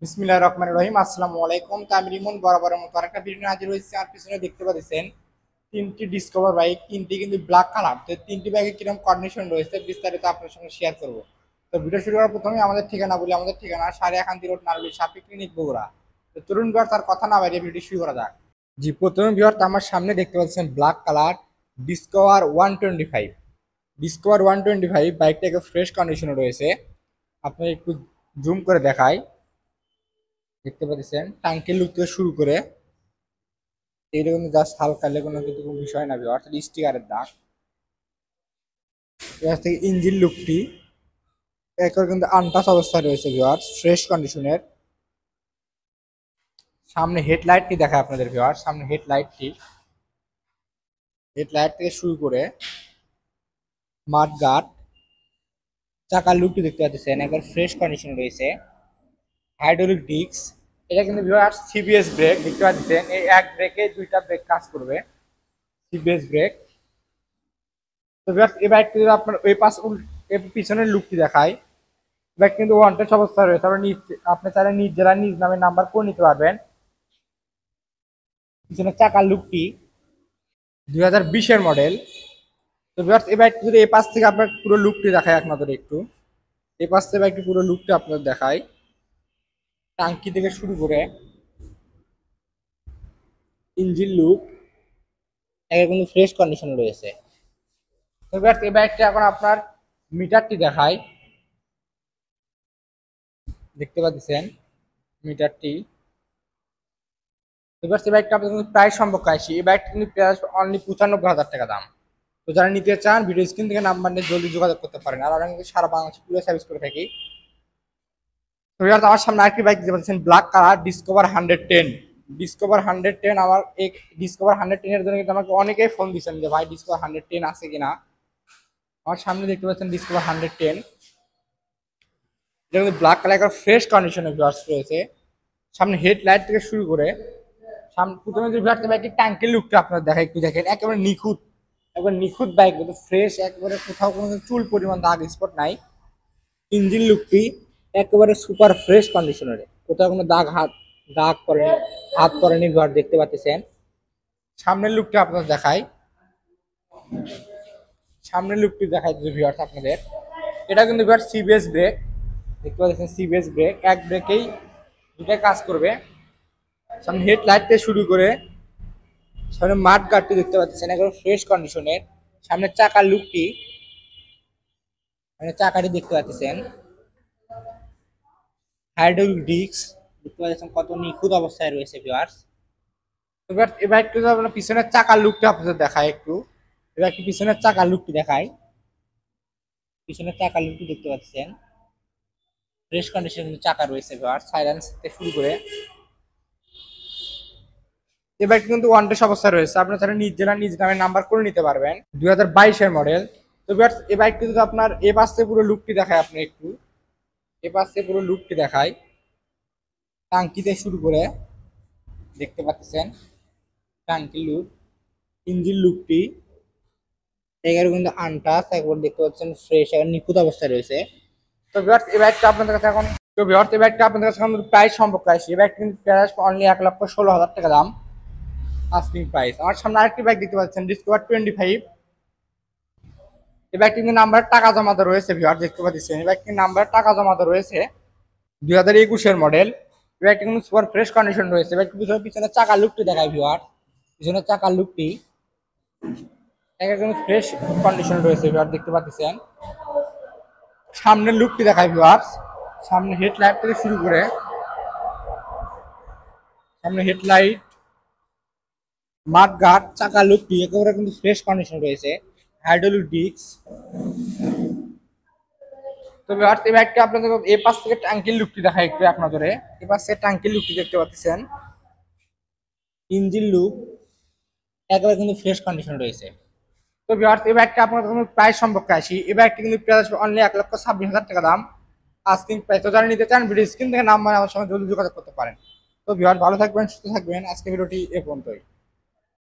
বিসমিল্লাহির রহমানির রহিম। আসসালামু আলাইকুম। তো আমি রিমন বরাবরের মতো আরেকটা ভিডিও নিয়ে হাজির হয়েছি। আর পিছনে দেখতে পাচ্ছেন তিনটি ডিসকভার বাইক, তিনটি কিন্তু ব্ল্যাক কালার। তো তিনটি বাইকে কিরকম কন্ডিশন রয়েছে বিস্তারিত আপনার সঙ্গে শেয়ার করব। তো ভিডিও শুরু করার প্রথমে আমাদের ঠিকানা বলি। আমাদের ঠিকানা সারিয়াকান্দি রোড, নারুলি সাপি ক্লিনিক, বগুড়া। তো তরুণ বিহার তার কথা না বাইরে ভিডিও শুরু করা যাক। জি, প্রথমে বিহার আমার সামনে দেখতে পাচ্ছেন ব্ল্যাক কালার ডিসকভার 125। ডিসকভার 125 বাইকটাকে ফ্রেশ কন্ডিশনে রয়েছে। আপনার একটু জুম করে দেখাই, দেখতে পাচ্ছেন টাঙ্কির লুক থেকে শুরু করে এইরকম জাস্ট হালকা কোনো কিন্তু কোনো বিষয় না, অর্থাৎ স্টিকারের দাগ। এর থেকে ইঞ্জিন লুকটি একবার কিন্তু আনটাচ অবস্থায় রয়েছে ভিউয়ার্স, ফ্রেশ কন্ডিশনের। সামনে হেডলাইটটি দেখায় আপনাদের ভিউয়ার্স, সামনে হেডলাইট থেকে শুরু করে মাড গার্ড, চাকার লুকটি দেখতে পাচ্ছেন একবার ফ্রেশ কন্ডিশনে রয়েছে। হাইড্রোলিক ডিস্ক, এটা কিন্তু ভিউয়ার্স সিবিএস ব্রেক দেখতে পাচ্ছেন। এই এক ব্রেকে দুইটা ব্রেক কাজ করবে, সিবিএস ব্রেক। তো এই বাইকটি যদি আপনার ওই পাশ পিছনের লুকটি দেখায়, বাইক কিন্তু ওয়ান্টেড অবস্থায় রয়েছে। আপনি চাইলে নিজ জেলায় নিজ নামে নাম্বার করে নিতে পারবেন। পিছনের চাকার লুকটি 2020-এর মডেল। তো এই বাইকটি যদি এই পাশ থেকে আপনার পুরো লুকটি দেখায় আপনাদের, একটু এই পাশ থেকে বাইকটি পুরো লুকটি আপনাদের দেখায়। টাঙ্কি থেকে শুরু করে ইঞ্জিন লুক একেবারে কিন্তু ফ্রেশ কন্ডিশনে রয়েছে। তো এই বাইকটি এখন আপনার মিটারটি দেখায়, দেখতে পাচ্ছেন মিটারটি। এবার এই বাইকটা আপনাদের কিন্তু প্রাইস সম্পর্কে আসি। এই বাইকটা কিন্তু প্রাইস অনলি 95,000 টাকা দাম। তো যারা নিতে চান ভিডিও স্ক্রিন থেকে নাম্বার নিয়ে জলদি যোগাযোগ করতে পারেন। আর আমরা কিন্তু সারা বাংলাদেশে পুরো সার্ভিস করে থাকি। তো আমার সামনে আরেকটি বাইক দেখতে পাচ্ছেন ব্ল্যাক কালার ডিসকভার 110। ডিসকভার 110 আমার এই ডিসকভার 110 এর জন্য কিন্তু আমাকে অনেকেই ফোন দিচ্ছেন যে ভাই ডিসকভার 110 আছে কিনা। আমার সামনে দেখতে পাচ্ছেন ডিসকভার 110, এটা কিন্তু ব্ল্যাক কালার একটা ফ্রেশ কন্ডিশনে ভিউয়ার্স রয়েছে। সামনে হেডলাইট থেকে শুরু করে প্রথমে যে ভিউয়ার্স বাইকের ট্যাঙ্কের লুকটা আপনারা দেখা একটু দেখেন, একেবারে নিখুঁত, একবার নিখুঁত বাইক, কিন্তু ফ্রেশ, একবারে কোথাও কোনো চুল পরিমাণ দাগ স্পট নাই। ইঞ্জিন লুকটি একেবারে সুপার ফ্রেশ কন্ডিশনের, কোথাও কোনো দাগ পড়েনি, হাত পড়েনি ভিউয়ার, দেখতে পাচ্ছেন। সামনের লুকটা আপনাদের দেখাই, সামনের লুকটি দেখাই যদি ভিউয়ার্স আপনাদের, এটা কিন্তু ভিউয়ার সিবিএস ব্রেক দেখতে পাচ্ছেন। সিবিএস ব্রেক এক ব্রেকেই দুটাই কাজ করবে। সামনে হেডলাইট থেকে শুরু করে সামনে মাড গার্ডটি দেখতে পাচ্ছেন একদম ফ্রেশ কন্ডিশনের। সামনে চাকার লুকটি, মানে চাকাটি দেখতে পাচ্ছেন। হাইড্রোলিক ডিস্ক দেখতে পাচ্ছেন কত নিখুঁত অবস্থায় রয়েছে ভিউয়ার্স। এবার একটু আপনার পিছনের চাকার লুকটা আপনাদের দেখায় একটু, এবার একটু পিছনের চাকার লুকটি দেখায়। পিছনের চাকার লুকটি দেখতে পাচ্ছেন ফ্রেশ কন্ডিশনের চাকা রয়েছে ভিউয়ার্স, সাইলেন্স থেকে শুরু করে। এই বাইকটি কিন্তু ওয়ান্টেড অবস্থায় রয়েছে, আপনার তাহলে নিজ জেলা নিজ নামে নাম্বার করে নিতে পারবেন। 2022-এর মডেল। তো এই বাইকটি কিন্তু আপনার এ পাশ থেকে পুরো লুকটি দেখায়, আপনি একটু এ পাশ থেকে পুরো লুকটি দেখায়। টাঙ্কিতে শুরু করে দেখতে পাচ্ছেন টাঙ্কি লুক, ইঞ্জিন লুকটি এগারো কিন্তু আনটাচ, একবার দেখতে পাচ্ছেন ফ্রেশ, একবার নিখুঁত অবস্থায় রয়েছে। তো এই বাইকটা আপনাদের কাছে এখন, তো এই বাইকটা আপনাদের কাছে প্রাইস সম্পর্কে আসি। এই বাইকটি কিন্তু প্রাইস অনলি 1,16,000 টাকা দাম আস্কিং প্রাইস। আমার সামনে আরেকটি বাইক দেখতে পাচ্ছেন ডিসকভার 25। এই বাইকটি কিন্তু নাম্বার টাকা জমাতে রয়েছে ভিউয়ার, দেখতে পাচ্ছেন এই বাইকটির নাম্বার টাকা জমাতে রয়েছে। 2021-এর মডেল। এই বাইকটি কিন্তু সুপার ফ্রেশ কন্ডিশন রয়েছে। এই বাইকটি পিছনে চাকার লুকটি দেখায় ভিউয়ার, পিছনের চাকার লুকটি একদম ফ্রেশ কন্ডিশন রয়েছে ভিউয়ার, দেখতে পাচ্ছেন। সামনের লুকটি দেখায় ভিউয়ার, সামনে হেডলাইট থেকে শুরু করে সামনে হেডলাইট, মাড গার্ড, চাকা লুকটি একেবারে কিন্তু ফ্রেশ কন্ডিশন রয়েছে। Hydraulic disk. তো ভিউয়ার্স এই বাইকটা আপনাদের এই পাশ থেকে ট্যাঙ্কির লুকটি দেখায় একটু আপনাদের, এই পাশ থেকে ট্যাঙ্কির লুকটি দেখতে পাচ্ছেন। ইঞ্জিন লুক একেবারে কিন্তু ফ্রেশ কন্ডিশন রয়েছে। তো ভিউয়ার্স এই বাইকটা আপনাদের প্রাইস সম্পর্কে আসি। এই বাইকটি কিন্তু প্রাইস অনলি 1,26,000 টাকা দাম আস্কিং প্রাইস। তো যারা নিতে চান ভিডিও স্ক্রিন থেকে নাম্বার আমার সঙ্গে জলদি যোগাযোগ করতে পারেন। তো ভিউয়ার্স ভালো থাকবেন, সুস্থ থাকবেন, আজকে ভিডিওটি এ পর্যন্তই।